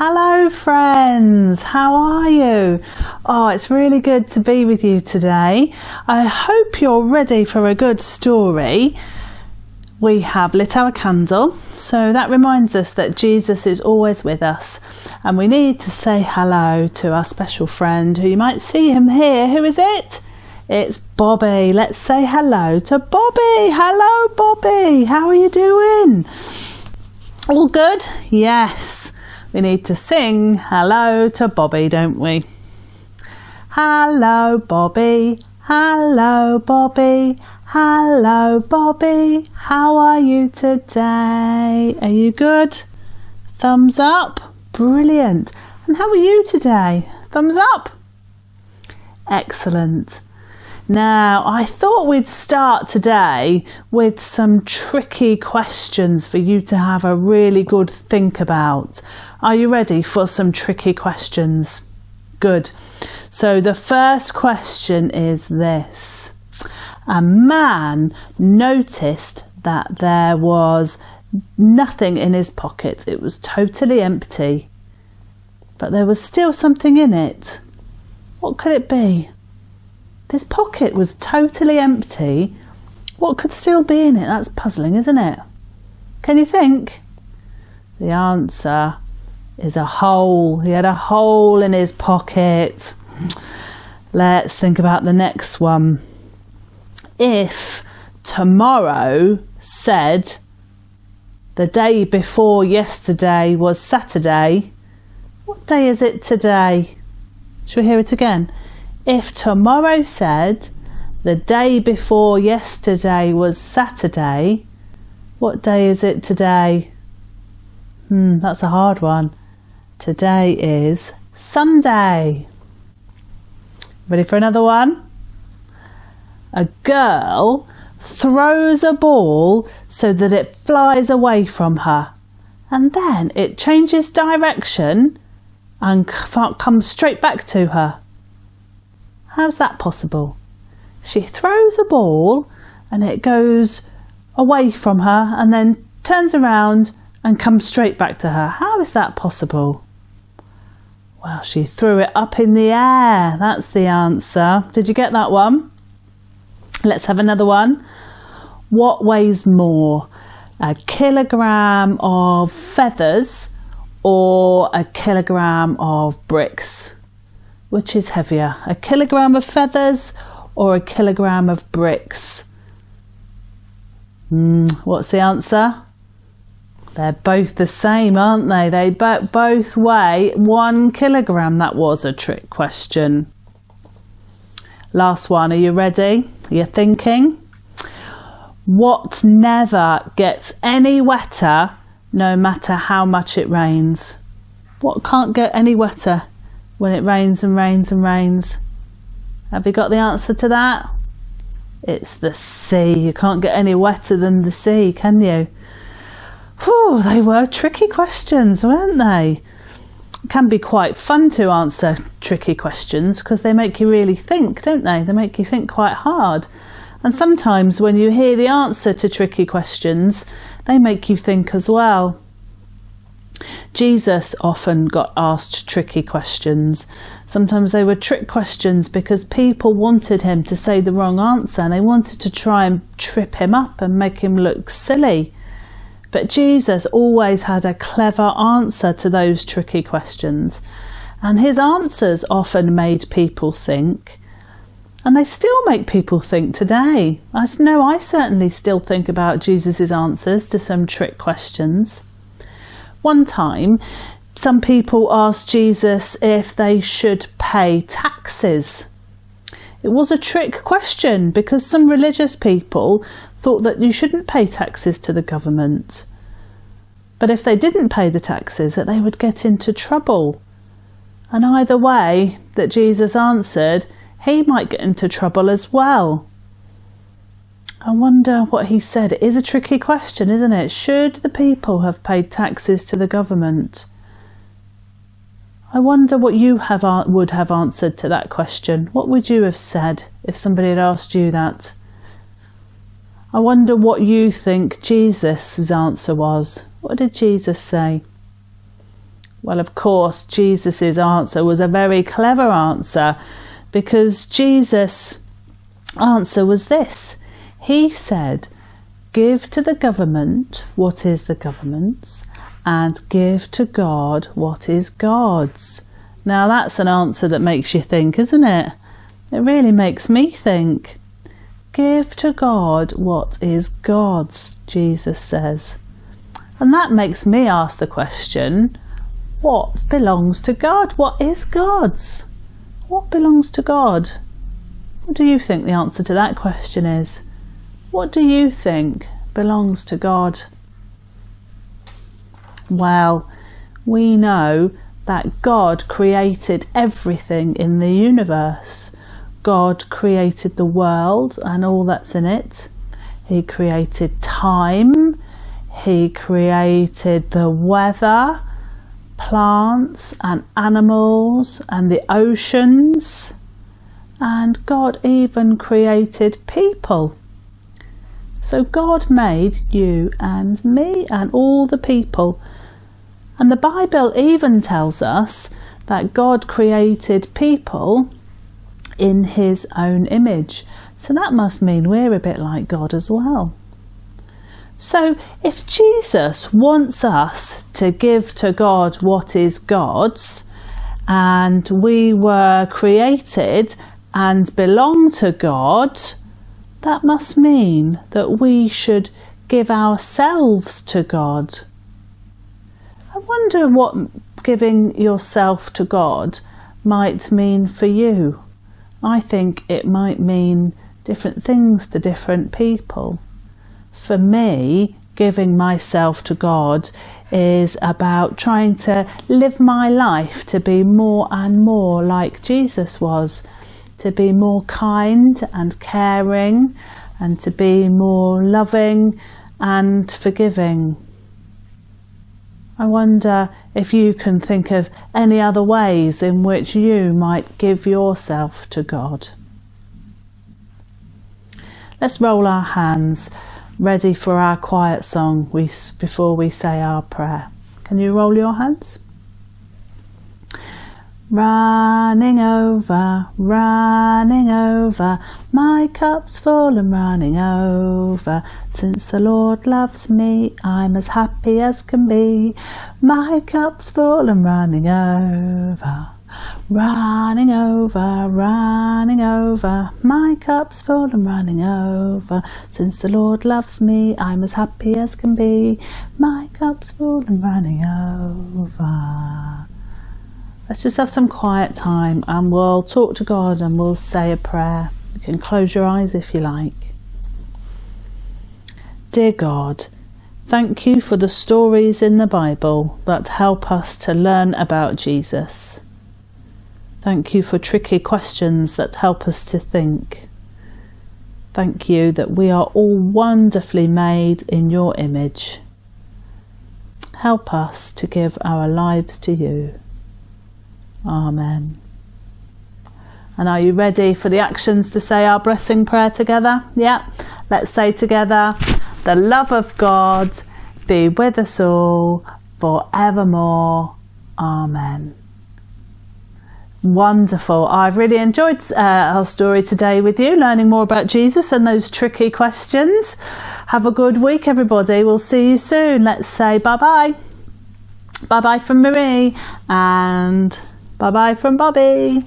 Hello friends, how are you? Oh, it's really good to be with you today. I hope you're ready for a good story. We have lit our candle, so that reminds us that Jesus is always with us, and we need to say hello to our special friend who you might see him here. Who is it? It's Bobby. Let's say hello to Bobby. Hello Bobby, how are you doing? All good? Yes. We need to sing hello to Bobby, don't we? Hello Bobby, hello Bobby, hello Bobby, how are you today? Are you good? Thumbs up, brilliant. And how are you today? Thumbs up? Excellent. Now, I thought we'd start today with some tricky questions for you to have a really good think about. Are you ready for some tricky questions? Good. So the first question is this. A man noticed that there was nothing in his pocket. It was totally empty, but there was still something in it. What could it be? This pocket was totally empty. What could still be in it? That's puzzling, isn't it? Can you think? The answer is a hole. He had a hole in his pocket. Let's think about the next one. If tomorrow said the day before yesterday was Saturday, what day is it today? Shall we hear it again? If tomorrow said the day before yesterday was Saturday, what day is it today? That's a hard one. Today is Sunday. Ready for another one? A girl throws a ball so that it flies away from her, and then it changes direction and comes straight back to her. How's that possible? She throws a ball and it goes away from her and then turns around and comes straight back to her. How is that possible? Well, she threw it up in the air. That's the answer. Did you get that one? Let's have another one. What weighs more? A kilogram of feathers or a kilogram of bricks? Which is heavier, a kilogram of feathers or a kilogram of bricks? What's the answer? They're both the same, aren't they? They both weigh 1 kilogram. That was a trick question. Last one, are you ready? Are you thinking? What never gets any wetter no matter how much it rains? What can't get any wetter when it rains and rains and rains? Have you got the answer to that? It's the sea. You can't get any wetter than the sea, can you? Whew, they were tricky questions, weren't they? It can be quite fun to answer tricky questions because they make you really think, don't they? They make you think quite hard. And sometimes when you hear the answer to tricky questions, they make you think as well. Jesus often got asked tricky questions. Sometimes they were trick questions because people wanted him to say the wrong answer and they wanted to try and trip him up and make him look silly. But Jesus always had a clever answer to those tricky questions, and his answers often made people think, and they still make people think today. I know I certainly still think about Jesus' answers to some trick questions. One time, some people asked Jesus if they should pay taxes. It was a trick question because some religious people thought that you shouldn't pay taxes to the government. But if they didn't pay the taxes, that they would get into trouble. And either way that Jesus answered, he might get into trouble as well. I wonder what he said. It is a tricky question, isn't it? Should the people have paid taxes to the government? I wonder what you would have answered to that question. What would you have said if somebody had asked you that? I wonder what you think Jesus' answer was. What did Jesus say? Well, of course, Jesus' answer was a very clever answer, because Jesus' answer was this. He said, give to the government what is the government's, and give to God what is God's. Now that's an answer that makes you think, isn't it? It really makes me think. Give to God what is God's, Jesus says. And that makes me ask the question, what belongs to God? What is God's? What belongs to God? What do you think the answer to that question is? What do you think belongs to God? Well, we know that God created everything in the universe. God created the world and all that's in it. He created time. He created the weather, plants and animals and the oceans. And God even created people. So God made you and me and all the people. And the Bible even tells us that God created people in his own image. So that must mean we're a bit like God as well. So if Jesus wants us to give to God what is God's, and we were created and belong to God, that must mean that we should give ourselves to God. I wonder what giving yourself to God might mean for you. I think it might mean different things to different people. For me, giving myself to God is about trying to live my life to be more and more like Jesus was, to be more kind and caring, and to be more loving and forgiving. I wonder if you can think of any other ways in which you might give yourself to God. Let's roll our hands, ready for our quiet song before we say our prayer. Can you roll your hands? Running over, my cup's full and running over. Since the Lord loves me, I'm as happy as can be. My cup's full and running over. Running over, my cup's full and running over. Since the Lord loves me, I'm as happy as can be. My cup's full and running over. Let's just have some quiet time and we'll talk to God and we'll say a prayer. You can close your eyes if you like. Dear God, thank you for the stories in the Bible that help us to learn about Jesus. Thank you for tricky questions that help us to think. Thank you that we are all wonderfully made in your image. Help us to give our lives to you. Amen. And are you ready for the actions to say our blessing prayer together? Yeah. Let's say together, the love of God be with us all forevermore. Amen. Wonderful. I've really enjoyed our story today with you, learning more about Jesus and those tricky questions. Have a good week, everybody. We'll see you soon. Let's say bye-bye. Bye-bye from Marie and bye-bye from Bobby.